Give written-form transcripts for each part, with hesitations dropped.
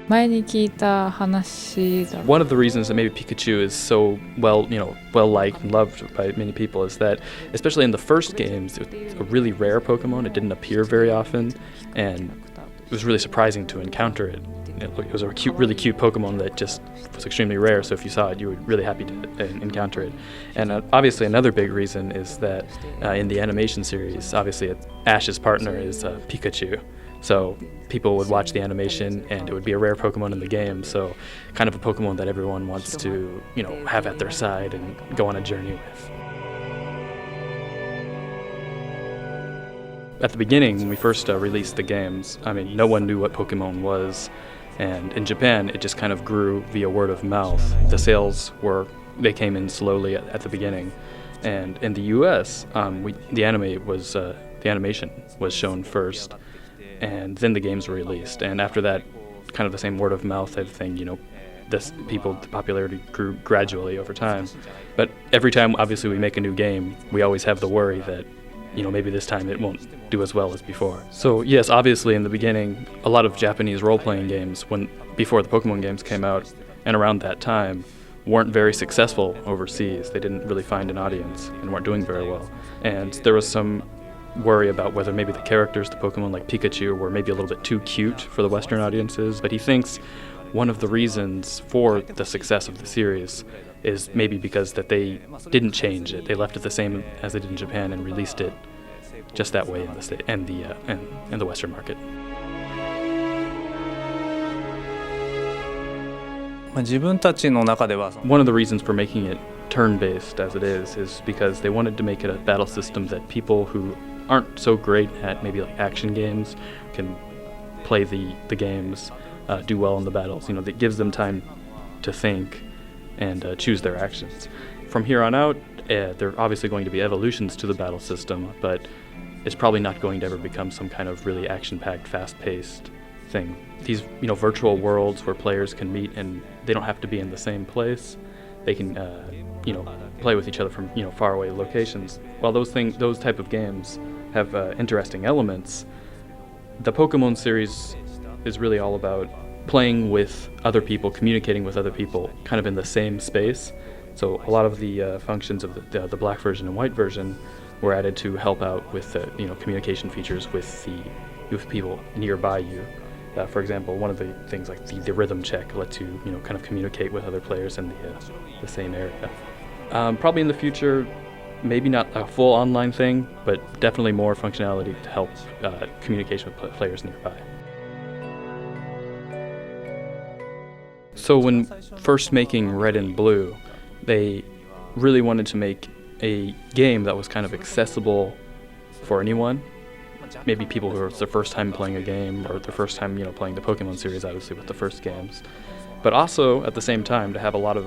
前に聞いた話だ。One of the reasons that maybe Pikachu is so well liked and loved by many people is that, especially in the first games, it was a really rare Pokemon. It didn't appear very often, and it was really surprising to encounter it. It was a really cute Pokemon that just was extremely rare, so if you saw it, you were really happy to encounter it. And obviously another big reason is that in the animation series, obviously Ash's partner is Pikachu. So people would watch the animation and it would be a rare Pokemon in the game, so kind of a Pokemon that everyone wants to, have at their side and go on a journey with. At the beginning, when we first released the games, no one knew what Pokemon was, and in Japan it just kind of grew via word of mouth. The sales they came in slowly at the beginning, and in the US, the animation was shown first, and then the games were released. And after that, kind of the same word of mouth type of thing, the popularity grew gradually over time. But every time, obviously, we make a new game, we always have the worry that, maybe this time it won't do as well as before. So yes, obviously in the beginning, a lot of Japanese role-playing games, before the Pokemon games came out, and around that time, weren't very successful overseas. They didn't really find an audience and weren't doing very well. And there was some worry about whether maybe the characters, the Pokemon like Pikachu, were maybe a little bit too cute for the Western audiences, but he thinks one of the reasons for the success of the series is maybe because that they didn't change it. They left it the same as they did in Japan and released it just that way in the Western market. One of the reasons for making it turn-based as it is because they wanted to make it a battle system that people who aren't so great at maybe like action games can play the games, do well in the battles. That gives them time to think and choose their actions. From here on out, there are obviously going to be evolutions to the battle system, but it's probably not going to ever become some kind of really action-packed, fast-paced thing. These virtual worlds where players can meet and they don't have to be in the same place. They can play with each other from faraway locations. While those type of games have interesting elements, the Pokemon series is really all about playing with other people, communicating with other people, kind of in the same space. So a lot of the functions of the black version and white version were added to help out with communication features with people nearby you. For example, one of the things like the rhythm check lets you kind of communicate with other players in the same area. Probably in the future, maybe not a full online thing, but definitely more functionality to help communication with players nearby. So when first making Red and Blue, they really wanted to make a game that was kind of accessible for anyone. Maybe people who are their first time playing a game or their first time playing the Pokemon series, obviously with the first games. But also at the same time to have a lot of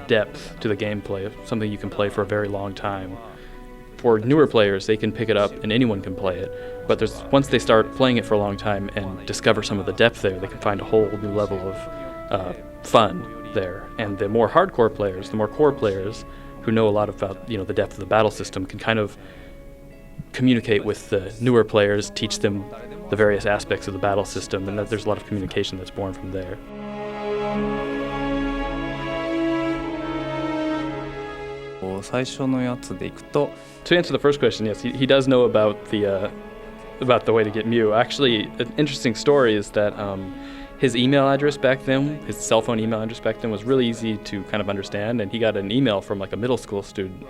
depth to the gameplay, something you can play for a very long time. For newer players, they can pick it up and anyone can play it. But once they start playing it for a long time and discover some of the depth there, they can find a whole new level of fun there. And the more hardcore players, the more core players who know a lot about the depth of the battle system can kind of communicate with the newer players, teach them the various aspects of the battle system, and that there's a lot of communication that's born from there. To answer the first question, yes, he does know about the way to get Mew. Actually, an interesting story is that his email address back then, his cell phone email address back then, was really easy to kind of understand, and he got an email from like a middle school student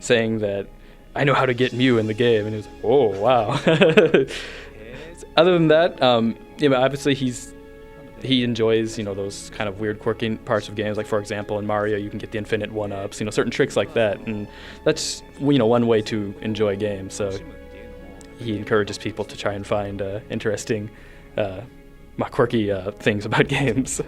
saying that, "I know how to get Mew in the game," and he was like, "Oh, wow." Other than that, obviously he enjoys those kind of weird, quirky parts of games. Like for example, in Mario, you can get the infinite one-ups, certain tricks like that, and that's one way to enjoy games. So he encourages people to try and find interesting, quirky things about games.